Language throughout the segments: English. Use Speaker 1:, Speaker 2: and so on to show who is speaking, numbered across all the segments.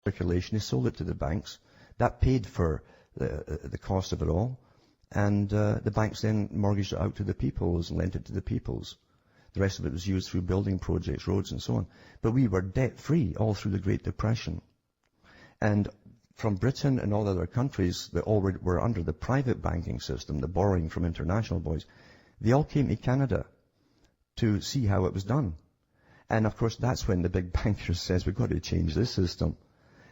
Speaker 1: circulation. They sold it to the banks. That paid for the cost of it all. And the banks then mortgaged it out to the peoples and lent it to the peoples. The rest of it was used through building projects, roads and so on. But we were debt-free all through the Great Depression. And from Britain and all other countries that all were under the private banking system, the borrowing from international boys, they all came to Canada to see how it was done. And of course, that's when the big bankers says, we've got to change this system.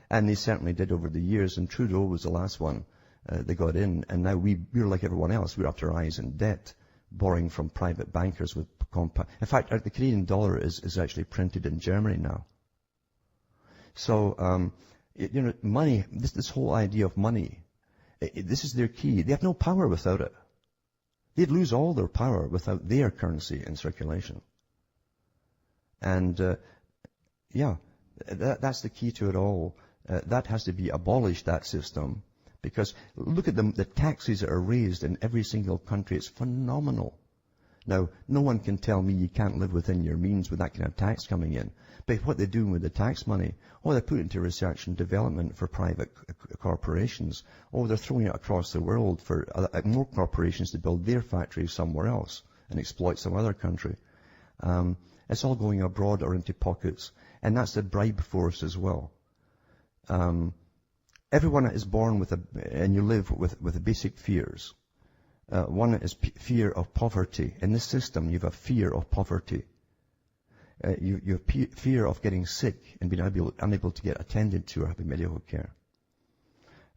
Speaker 1: And they certainly did over the years, and Trudeau was the last one. They got in, and now we're like everyone else. We're up to our eyes in debt, borrowing from private bankers with compound. In fact, the Canadian dollar is actually printed in Germany now. So, money, this whole idea of money, this is their key. They have no power without it. They'd lose all their power without their currency in circulation. And, that's the key to it all. That has to be abolished, that system. Because look at the taxes that are raised in every single country. It's phenomenal. Now, no one can tell me you can't live within your means with that kind of tax coming in. But what they're doing with the tax money, they're putting it into research and development for private corporations, they're throwing it across the world for more corporations to build their factories somewhere else and exploit some other country. It's all going abroad or into pockets. And that's the bribe force as well. Everyone is born and you live with basic fears. One is fear of poverty. In this system, you have a fear of poverty. You have fear of getting sick and being unable to get attended to or having medical care.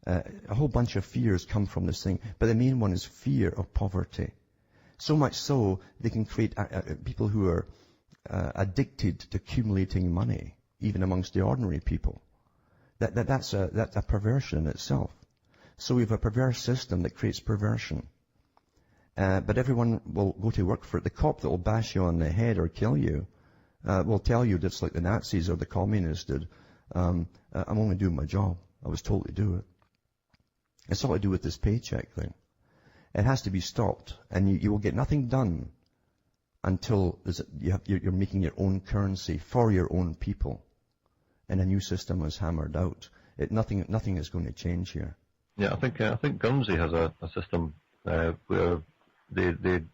Speaker 1: A whole bunch of fears come from this thing, but the main one is fear of poverty. So much so, they can create people who are addicted to accumulating money, even amongst the ordinary people. That's a perversion in itself. So we have a perverse system that creates perversion. But everyone will go to work for it. The cop that will bash you on the head or kill you will tell you, just like the Nazis or the communists did, I'm only doing my job. I was told to do it. It's all to do with this paycheck thing. It has to be stopped. And you will get nothing done until you're making your own currency for your own people. And a new system is hammered out. Nothing is going to change here.
Speaker 2: Yeah, I think Guernsey has a system where they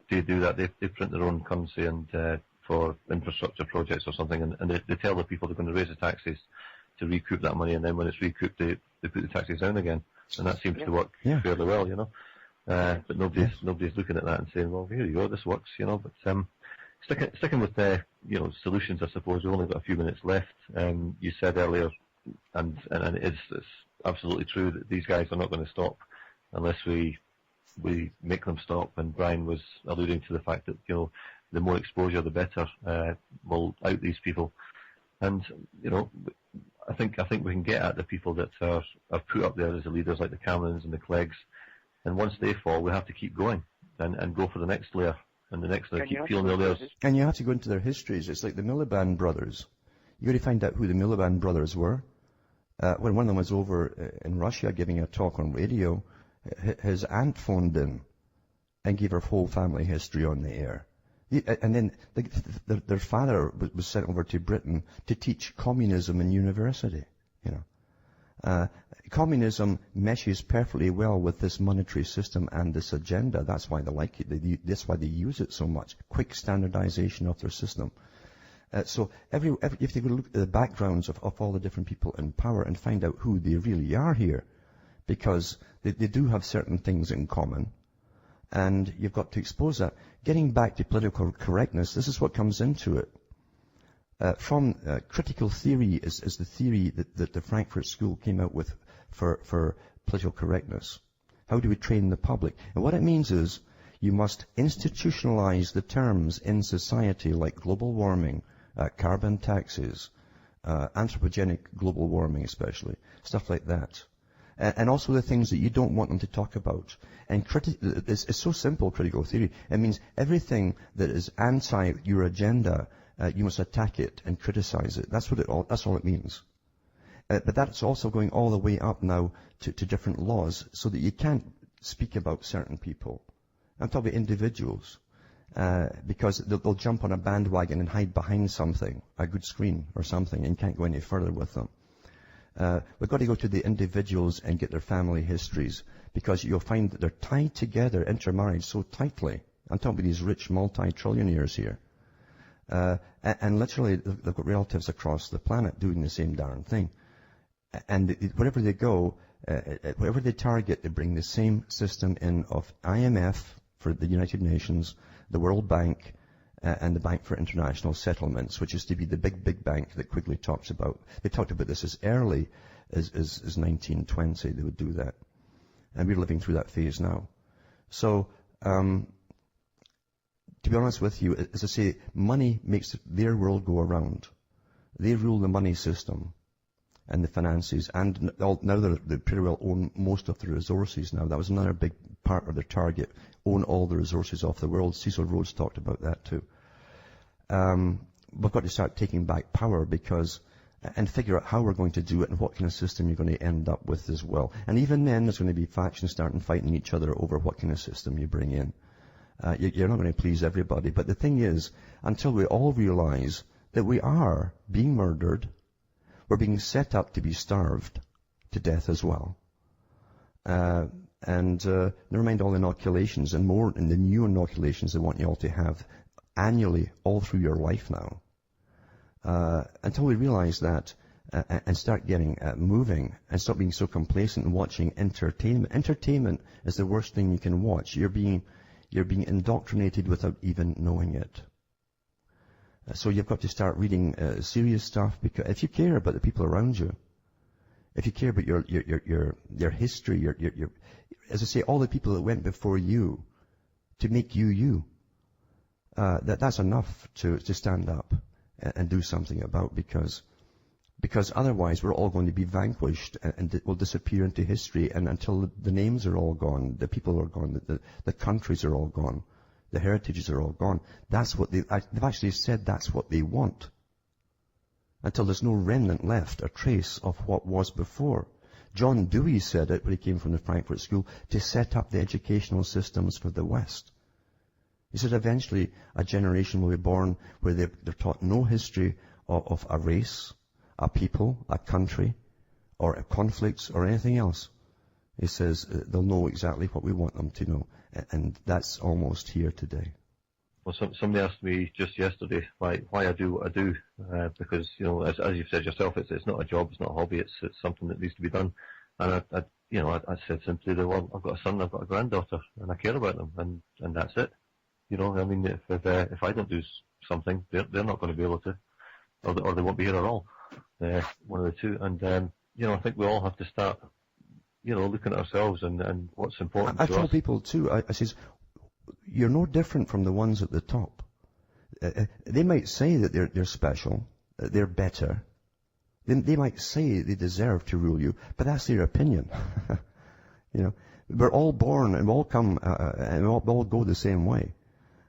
Speaker 2: do that. They print their own currency and for infrastructure projects or something, and they tell the people they're going to raise the taxes to recoup that money, and then when it's recouped, they put the taxes down again, and that seems to work fairly well, But nobody's looking at that and saying, well, here you go, this works, But sticking with solutions, I suppose. We've only got a few minutes left. You said earlier, and it's absolutely true that these guys are not going to stop unless we make them stop. And Brian was alluding to the fact that the more exposure, the better. Will out these people, and I think we can get at the people that are put up there as the leaders, like the Camerons and the Cleggs. And once they fall, we have to keep going and go for the next layer. And the next layer, keep peeling the layers.
Speaker 1: And you have to go into their histories. It's like the Miliband brothers. You got to find out who the Miliband brothers were. When one of them was over in Russia giving a talk on radio, his aunt phoned in and gave her whole family history on the air. And then their father was sent over to Britain to teach communism in university. Communism meshes perfectly well with this monetary system and this agenda. That's why they like it. That's why they use it so much. Quick standardization of their system. So if they would look at the backgrounds of all the different people in power and find out who they really are here, because they do have certain things in common, and you've got to expose that. Getting back to political correctness, this is what comes into it. From critical theory is the theory that the Frankfurt School came out with for political correctness. How do we train the public? And what it means is you must institutionalize the terms in society like global warming, carbon taxes, anthropogenic global warming especially, stuff like that. And also the things that you don't want them to talk about. And it's so simple, critical theory. It means everything that is anti your agenda, you must attack it and criticize it. That's all it means. But that's also going all the way up now to different laws, so that you can't speak about certain people. I'm talking about individuals, because they'll jump on a bandwagon and hide behind something, a good screen or something, and can't go any further with them. We've got to go to the individuals and get their family histories, because you'll find that they're tied together, intermarried so tightly. I'm talking about these rich multi-trillionaires here. And literally, they've got relatives across the planet doing the same darn thing. And wherever they go, wherever they target, they bring the same system in of IMF for the United Nations, the World Bank, and the Bank for International Settlements, which is to be the big bank that Quigley talks about. They talked about this as early as 1920. They would do that. And we're living through that phase now. So, to be honest with you, as I say, money makes their world go around. They rule the money system and the finances, and now they pretty well own most of the resources now. That was another big part of their target, own all the resources of the world. Cecil Rhodes talked about that too. We've got to start taking back power and figure out how we're going to do it and what kind of system you're going to end up with as well. And even then, there's going to be factions starting fighting each other over what kind of system you bring in. You're not going to please everybody. But the thing is, until we all realize that we are being murdered, we're being set up to be starved to death as well. Never mind all inoculations and more in the new inoculations they want you all to have annually all through your life now. Until we realize that and start getting moving and stop being so complacent and watching entertainment. Entertainment is the worst thing you can watch. You're being indoctrinated without even knowing it. So you've got to start reading serious stuff, because if you care about the people around you, if you care about your history, your as I say, all the people that went before you to make you, that's enough to stand up and do something about, because otherwise we're all going to be vanquished and it will disappear into history, and until the names are all gone, the people are gone, the countries are all gone, the heritages are all gone. That's what they've actually said, that's what they want. Until there's no remnant left, a trace of what was before. John Dewey said it when he came from the Frankfurt School, to set up the educational systems for the West. He said eventually a generation will be born where they're taught no history of a race, a people, a country, or conflicts, or anything else. He says they'll know exactly what we want them to know. And that's almost here today.
Speaker 2: Well, somebody asked me just yesterday why I do what I do, because, as you've said yourself, it's not a job, it's not a hobby, it's something that needs to be done. And I said simply that, well, I've got a son, I've got a granddaughter, and I care about them, and that's it. I mean, if I don't do something, they're not going to be able to, or they won't be here at all. One of the two. And I think we all have to start, looking at ourselves and what's important to us.
Speaker 1: I tell people too, I says, you're no different from the ones at the top. They might say that they're special, they're better. They might say they deserve to rule you, but that's their opinion. We're all born and we all come and we all go the same way.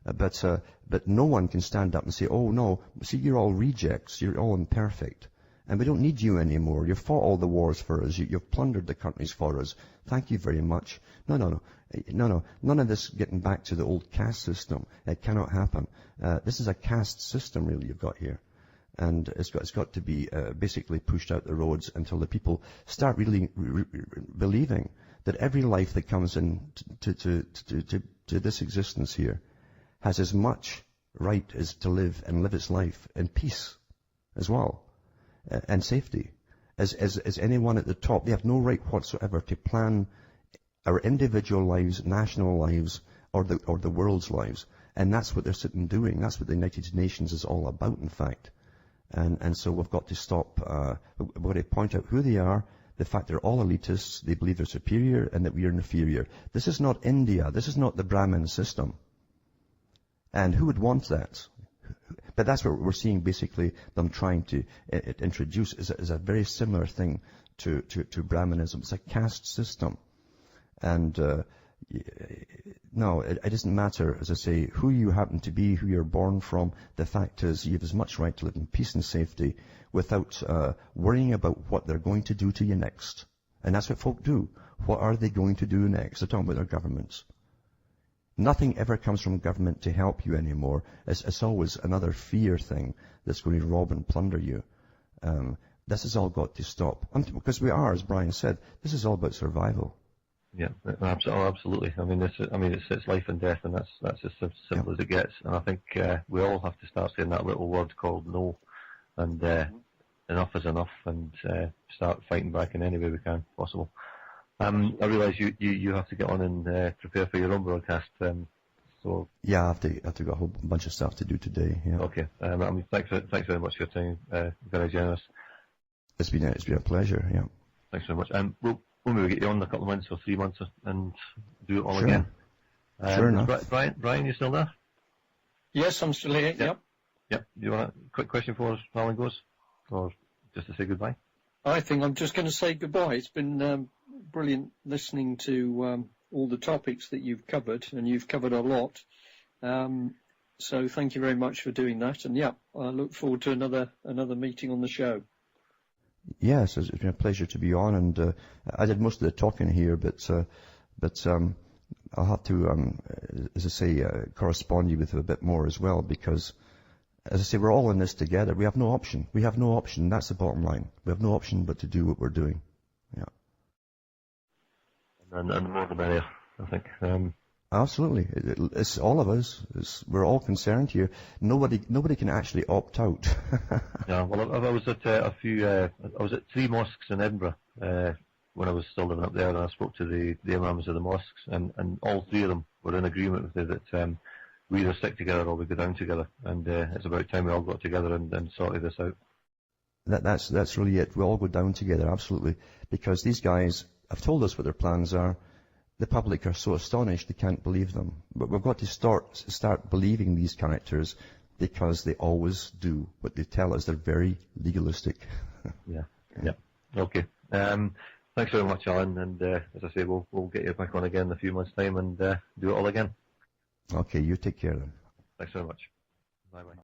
Speaker 1: But no one can stand up and say, oh no, see, you're all rejects, you're all imperfect, and we don't need you anymore. You've fought all the wars for us, you've plundered the countries for us. Thank you very much. No. None of this getting back to the old caste system. It cannot happen. This is a caste system really you've got here. And it's got to be basically pushed out the roads until the people start really believing that every life that comes in to this existence here has as much right as to live its life in peace as well, and safety, as anyone at the top. They have no right whatsoever to plan our individual lives, national lives, or the world's lives. And that's what they're sitting doing. That's what the United Nations is all about, in fact. And so we've got to stop. We've got to point out who they are, the fact they're all elitists, they believe they're superior, and that we are inferior. This is not India. This is not the Brahmin system. And who would want that? But that's what we're seeing, basically, them trying to introduce is a very similar thing to Brahmanism. It's a caste system. And no, it doesn't matter, as I say, who you happen to be, who you're born from. The fact is, you have as much right to live in peace and safety without worrying about what they're going to do to you next. And that's what folk do. What are they going to do next? They're talking about their governments. Nothing ever comes from government to help you anymore. It's always another fear thing that's going to rob and plunder you. This has all got to stop. Because we are, as Brian said, this is all about survival.
Speaker 2: Yeah, absolutely. I mean, it's life and death, and that's as simple as it gets. And I think we all have to start saying that little word called no, and enough is enough, and start fighting back in any way we can possible. I realise you have to get on and prepare for your own broadcast. So
Speaker 1: yeah, I have to got a whole bunch of stuff to do today. Yeah.
Speaker 2: Okay. Thanks very much for your time. Very generous.
Speaker 1: It's been a pleasure. Yeah.
Speaker 2: Thanks very much. We'll maybe get you on in a couple of months or 3 months and do it all
Speaker 1: Sure.
Speaker 2: again.
Speaker 1: Sure enough.
Speaker 2: Brian, you still there?
Speaker 3: Yes, I'm still here. Yep.
Speaker 2: Yep. Do you want a quick question for us, Alan goes, or just to say goodbye?
Speaker 3: I think I'm just going to say goodbye. It's been brilliant listening to all the topics that you've covered, and you've covered a lot. So thank you very much for doing that. And yeah, I look forward to another meeting on the show.
Speaker 1: Yes, it's been a pleasure to be on, and I did most of the talking here, but I'll have to, as I say, correspond you with a bit more as well, because, as I say, we're all in this together. We have no option. We have no option. That's the bottom line. We have no option but to do what we're doing. Yeah.
Speaker 2: And the more the merrier, I think.
Speaker 1: Absolutely. It's all of us. We're all concerned here. Nobody can actually opt out.
Speaker 2: Yeah. Well, I was at I was at 3 mosques in Edinburgh when I was still living up there, and I spoke to the imams of the mosques, and all 3 of them were in agreement with me that we either stick together or we go down together, and it's about time we all got together and sorted this out.
Speaker 1: That's really it. We all go down together, absolutely, because these guys have told us what their plans are. The public are so astonished they can't believe them. But we've got to start believing these characters, because they always do what they tell us. They're very legalistic.
Speaker 2: Yeah. Okay. Thanks very much, Alan. And as I say, we'll get you back on again in a few months' time and do it all again.
Speaker 1: Okay, you take care then.
Speaker 2: Thanks very much. Bye-bye.